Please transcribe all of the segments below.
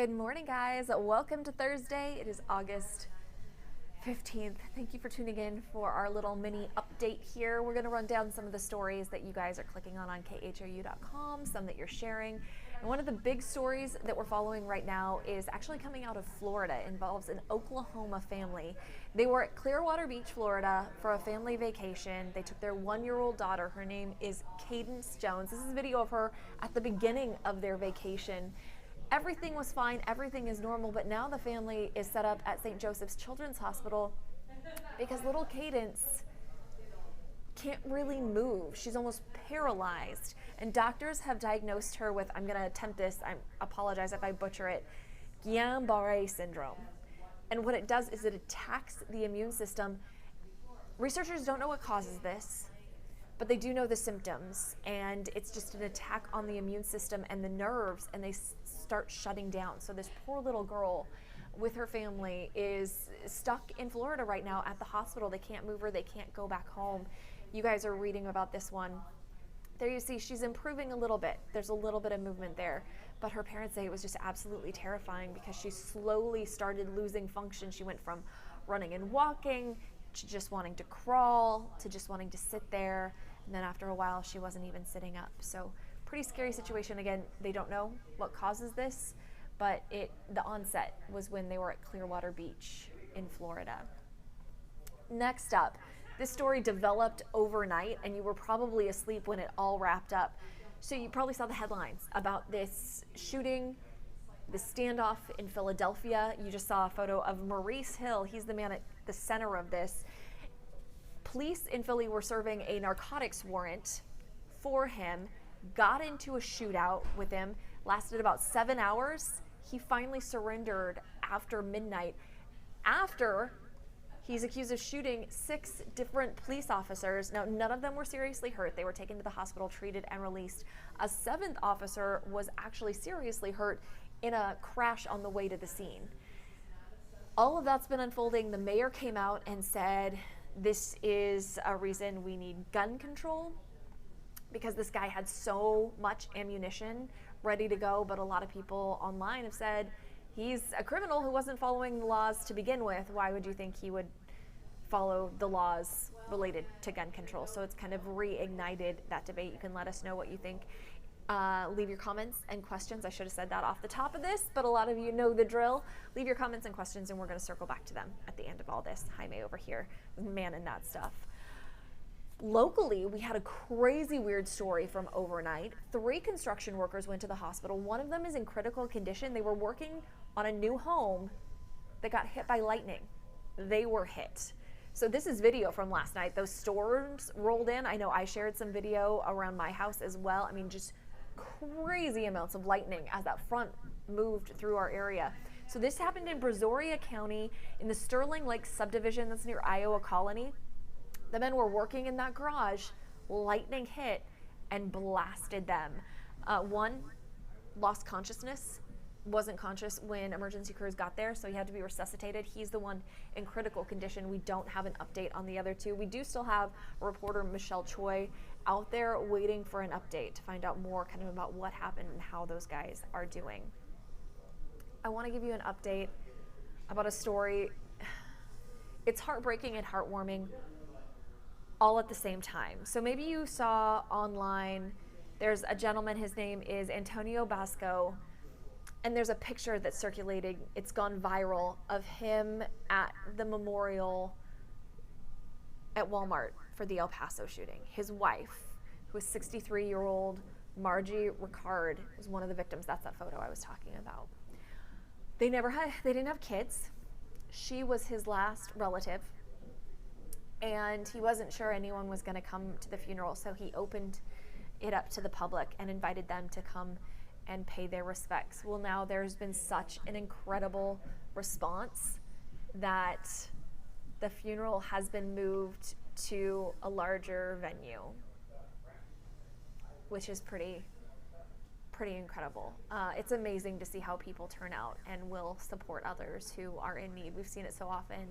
Good morning, guys. Welcome to Thursday. It is August 15th. Thank you for tuning in for our little mini update here. We're going to run down some of the stories that you guys are clicking on khou.com, some that you're sharing. And one of the big stories that we're following right now is actually coming out of Florida. It involves an Oklahoma family. They were at Clearwater Beach, Florida for a family vacation. They took their 1-year-old daughter. Her name is Cadence Jones. This is a video of her at the beginning of their vacation. Everything was fine, everything is normal, but now the family is set up at St. Joseph's Children's Hospital because little Cadence can't really move. She's almost paralyzed. And doctors have diagnosed her with, I'm going to attempt this, I apologize if I butcher it, Guillain-Barre Syndrome. And what it does is it attacks the immune system. Researchers don't know what causes this, but they do know the symptoms, and it's just an attack on the immune system and the nerves, and they start shutting down. So this poor little girl with her family is stuck in Florida right now at the hospital. They can't move her, they can't go back home. You guys are reading about this one. There you see she's improving a little bit. There's a little bit of movement there, but her parents say it was just absolutely terrifying because she slowly started losing function. She went from running and walking to just wanting to crawl to just wanting to sit there. And then after a while, she wasn't even sitting up. So pretty scary situation. Again, they don't know what causes this, but the onset was when they were at Clearwater Beach in Florida. Next up, this story developed overnight, and you were probably asleep when it all wrapped up. So you probably saw the headlines about this shooting, the standoff in Philadelphia. You just saw a photo of Maurice Hill. He's the man at the center of this. Police in Philly were serving a narcotics warrant for him, got into a shootout with him, lasted about 7 hours. He finally surrendered after midnight, after he's accused of shooting 6 different police officers. Now, none of them were seriously hurt. They were taken to the hospital, treated, and released. A 7th officer was actually seriously hurt in a crash on the way to the scene. All of that's been unfolding. The mayor came out and said, this is a reason we need gun control, because this guy had so much ammunition ready to go. But a lot of people online have said he's a criminal who wasn't following the laws to begin with. Why would you think he would follow the laws related to gun control? So it's kind of reignited that debate. You can let us know what you think. Leave your comments and questions. I should have said that off the top of this, but a lot of you know the drill. Leave your comments and questions, and we're going to circle back to them at the end of all this. Jaime over here, man in that stuff. Locally, we had a crazy weird story from overnight. 3 construction workers went to the hospital. One of them is in critical condition. They were working on a new home that got hit by lightning. They were hit. So this is video from last night. Those storms rolled in. I know I shared some video around my house as well. I mean, just crazy amounts of lightning as that front moved through our area. So this happened in Brazoria County in the Sterling Lake subdivision that's near Iowa Colony. The men were working in that garage. Lightning hit and blasted them. One lost consciousness, wasn't conscious when emergency crews got there, so he had to be resuscitated. He's the one in critical condition. We don't have an update on the other 2. We do still have reporter Michelle Choi out there waiting for an update to find out more kind of about what happened and how those guys are doing. I want to give you an update about a story. It's heartbreaking and heartwarming all at the same time. So maybe you saw online, there's a gentleman, his name is Antonio Basco, and there's a picture that's circulating, it's gone viral, of him at the memorial at Walmart for the El Paso shooting. His wife, who is 63-year-old Margie Ricard, was one of the victims. That's that photo I was talking about. They didn't have kids. She was his last relative, and he wasn't sure anyone was going to come to the funeral, so he opened it up to the public and invited them to come and pay their respects. Well, now there's been such an incredible response that the funeral has been moved to a larger venue, which is pretty incredible. It's amazing to see how people turn out and will support others who are in need. We've seen it so often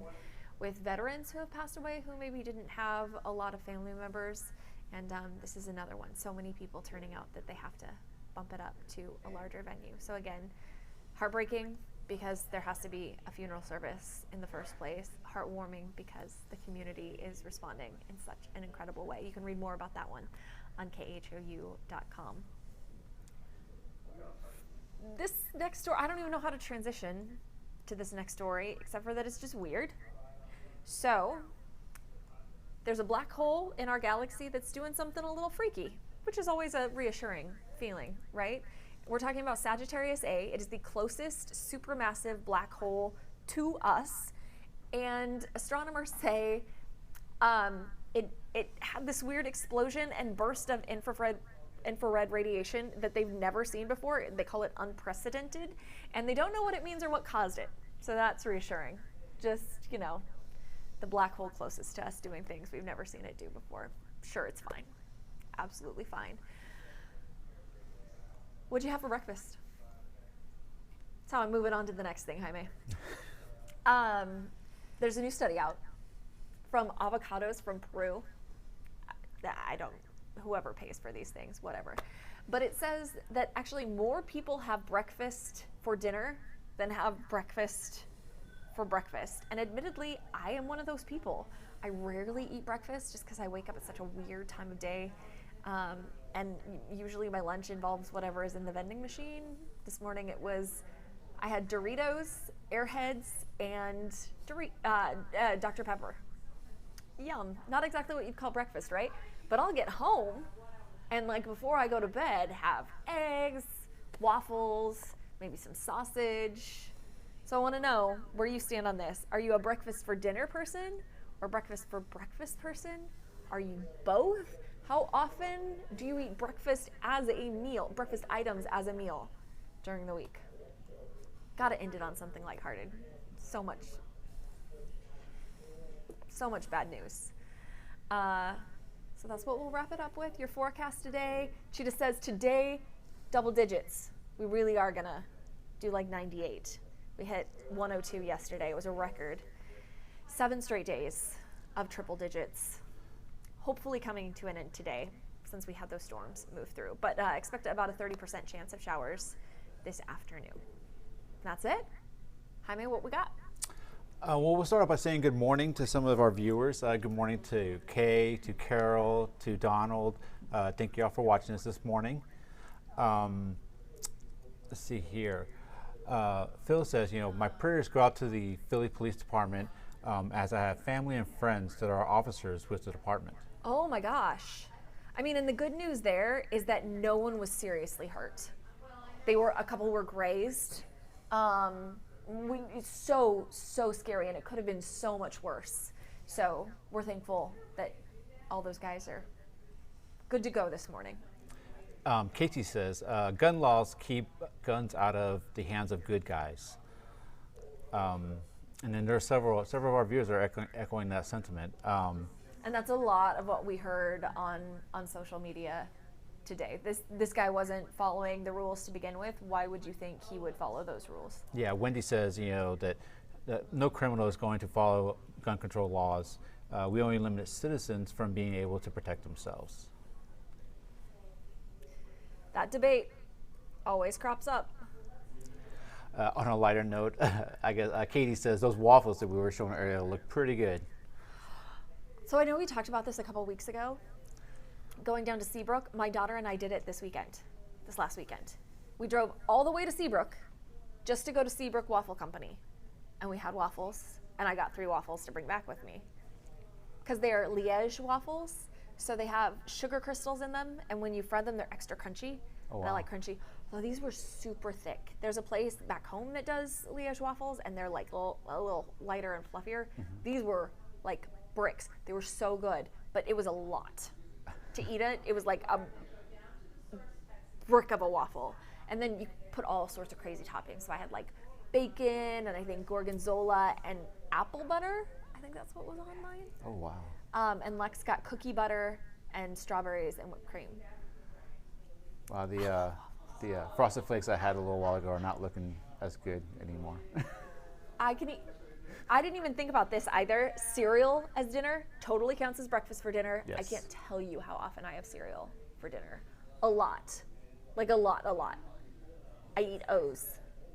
with veterans who have passed away who maybe didn't have a lot of family members, and this is another one. So many people turning out that they have to bump it up to a larger venue. So again, Heartbreaking because there has to be a funeral service in the first place. Heartwarming because the community is responding in such an incredible way. You can read more about that one on khou.com. This next story, I don't even know how to transition to this next story, except for that it's just weird. So, there's a black hole in our galaxy that's doing something a little freaky, which is always a reassuring feeling, right? We're talking about Sagittarius A. It is the closest supermassive black hole to us, and astronomers say it had this weird explosion and burst of infrared radiation that they've never seen before. They call it unprecedented, and they don't know what it means or what caused it. So that's reassuring. Just, the black hole closest to us doing things we've never seen it do before. Sure, it's fine. Absolutely fine. What'd you have for breakfast? That's how I'm moving on to the next thing, Jaime. There's a new study out from avocados from Peru. Whoever pays for these things, whatever. But it says that actually more people have breakfast for dinner than have breakfast for breakfast. And admittedly, I am one of those people. I rarely eat breakfast just because I wake up at such a weird time of day. And usually my lunch involves whatever is in the vending machine. This morning I had Doritos, Airheads, and Dr. Pepper. Yum. Not exactly what you'd call breakfast, right? But I'll get home and before I go to bed, have eggs, waffles, maybe some sausage. So I want to know where you stand on this. Are you a breakfast for dinner person or breakfast for breakfast person? Are you both? How often do you eat breakfast as a meal, breakfast items as a meal during the week? Gotta end it on something lighthearted. So much bad news. So that's what we'll wrap it up with. Your forecast today, Cheetah says today, double digits. We really are gonna do 98. We hit 102 yesterday. It was a record. 7 straight days of triple digits. Hopefully coming to an end today since we had those storms move through. But expect about a 30% chance of showers this afternoon. That's it. Jaime, what we got? Well, we'll start off by saying good morning to some of our viewers. Good morning to Kay, to Carol, to Donald. Thank you all for watching us this morning. Let's see here. Phil says, my prayers go out to the Philly Police Department as I have family and friends that are officers with the department. Oh my gosh. I mean, and the good news there is that no one was seriously hurt. A couple were grazed. It's so scary, and it could have been so much worse. So we're thankful that all those guys are good to go this morning. Casey says, gun laws keep guns out of the hands of good guys. And then there are several of our viewers are echoing that sentiment. And that's a lot of what we heard on social media today. This guy wasn't following the rules to begin with. Why would you think he would follow those rules? Yeah, Wendy says, that no criminal is going to follow gun control laws. We only limit citizens from being able to protect themselves. That debate always crops up. On a lighter note, I guess Katie says those waffles that we were showing earlier look pretty good. So I know we talked about this a couple weeks ago. Going down to Seabrook, my daughter and I did it this last weekend. We drove all the way to Seabrook just to go to Seabrook Waffle Company. And we had waffles, and I got 3 waffles to bring back with me. Because they are Liège waffles, so they have sugar crystals in them, and when you fry them, they're extra crunchy. Oh, wow. And I like crunchy. Well, these were super thick. There's a place back home that does Liège waffles, and they're a little lighter and fluffier. Mm-hmm. These were like bricks. They were so good, but it was a lot to eat it. It was like a brick of a waffle. And then you put all sorts of crazy toppings. So I had bacon, and I think gorgonzola and apple butter. I think that's what was on mine. Oh, wow. And Lex got cookie butter and strawberries and whipped cream. Wow, the Frosted Flakes I had a little while ago are not looking as good anymore. I didn't even think about this either. Cereal as dinner totally counts as breakfast for dinner. Yes. I can't tell you how often I have cereal for dinner. A lot. A lot. I eat O's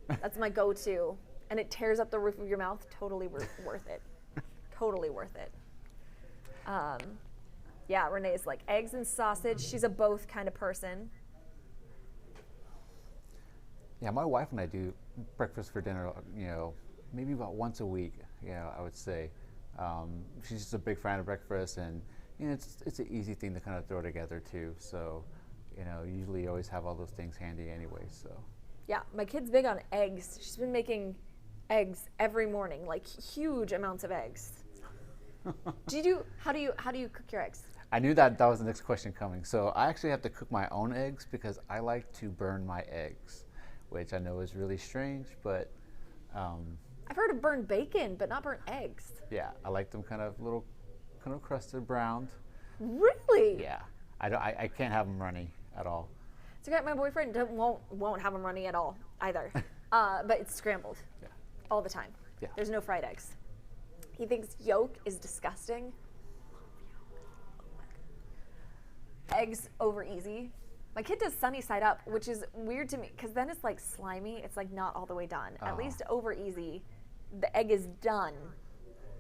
That's my go-to. And it tears up the roof of your mouth. Totally worth it. Totally worth it. Yeah, Renee's like eggs and sausage. She's a both kind of person. Yeah, my wife and I do breakfast for dinner, maybe about once a week, I would say. She's just a big fan of breakfast, and it's an easy thing to kind of throw together too. So, usually you always have all those things handy anyway. So. Yeah, my kid's big on eggs. She's been making eggs every morning, like huge amounts of eggs. How do you cook your eggs? I knew that was the next question coming. So I actually have to cook my own eggs because I like to burn my eggs, which I know is really strange, but. I've heard of burnt bacon, but not burnt eggs. Yeah, I like them kind of crusted, browned. Really? Yeah, I can't have them runny at all. So my boyfriend won't have them runny at all either, but it's scrambled all the time. Yeah. There's no fried eggs. He thinks yolk is disgusting. Eggs over easy. My kid does sunny side up, which is weird to me because then it's like slimy. It's like not all the way done. At least over easy, the egg is done,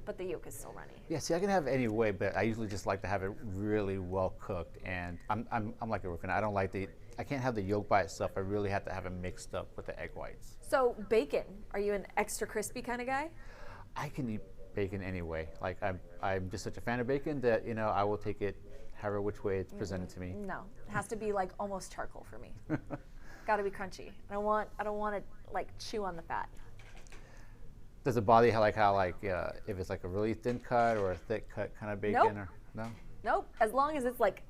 but the yolk is still runny. Yeah, see, I can have it any way, but I usually just like to have it really well cooked. And I'm like a roofer. I can't have the yolk by itself. I really have to have it mixed up with the egg whites. So bacon, are you an extra crispy kind of guy? I can eat bacon anyway. Like I'm just such a fan of bacon that I will take it however which way it's presented to me. No, it has to be like almost charcoal for me. Got to be crunchy. I don't want to like chew on the fat. Does it bother you how if it's like a really thin cut or a thick cut kind of bacon? Nope. Or no? Nope. As long as it's like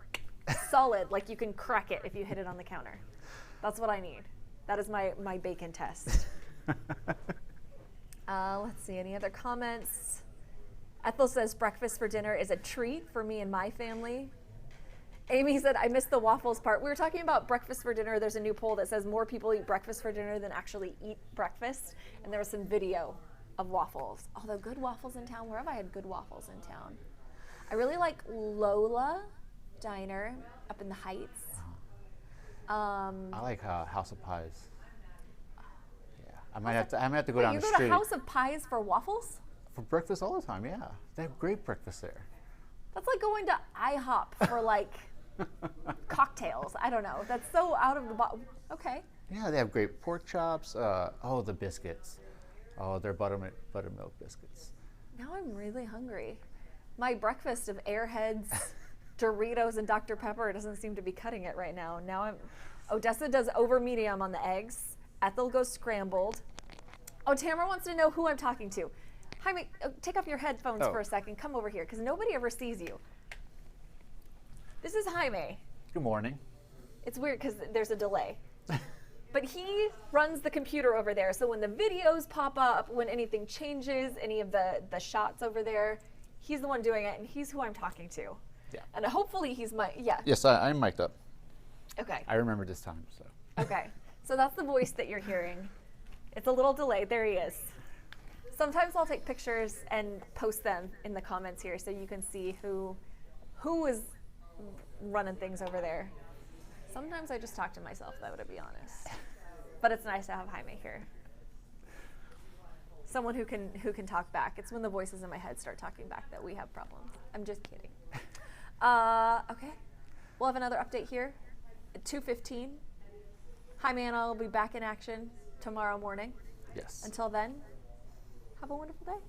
solid, like you can crack it if you hit it on the counter. That's what I need. That is my bacon test. Let's see, any other comments? Ethel says breakfast for dinner is a treat for me and my family. Amy said, I missed the waffles part. We were talking about breakfast for dinner. There's a new poll that says more people eat breakfast for dinner than actually eat breakfast. And there was some video of waffles. Although good waffles in town, where have I had good waffles in town? I really like Lola Diner up in the Heights. I like House of Pies. Yeah, I might have to go down the street. You go to House of Pies for waffles? For breakfast all the time, yeah. They have great breakfast there. That's like going to IHOP for like cocktails. I don't know. That's so out of the box. Okay. Yeah, they have great pork chops. The biscuits. Oh, they're buttermilk biscuits. Now I'm really hungry. My breakfast of Airheads, Doritos, and Dr. Pepper doesn't seem to be cutting it right now. Odessa does over medium on the eggs. Ethel goes scrambled. Oh, Tamara wants to know who I'm talking to. Jaime, take off your headphones for a second. Come over here, because nobody ever sees you. This is Jaime. Good morning. It's weird because there's a delay. But he runs the computer over there, so when the videos pop up, when anything changes, any of the shots over there, he's the one doing it, and he's who I'm talking to. Yeah. And hopefully he's Yes, I'm mic'd up. Okay. I remember this time, so. Okay. So that's the voice that you're hearing. It's a little delayed. There he is. Sometimes I'll take pictures and post them in the comments here so you can see who is running things over there. Sometimes I just talk to myself, though, to be honest. But it's nice to have Jaime here. Someone who can talk back. It's when the voices in my head start talking back that we have problems. I'm just kidding. Okay. We'll have another update here at 2:15. Jaime and I will be back in action tomorrow morning. Yes. Until then, have a wonderful day.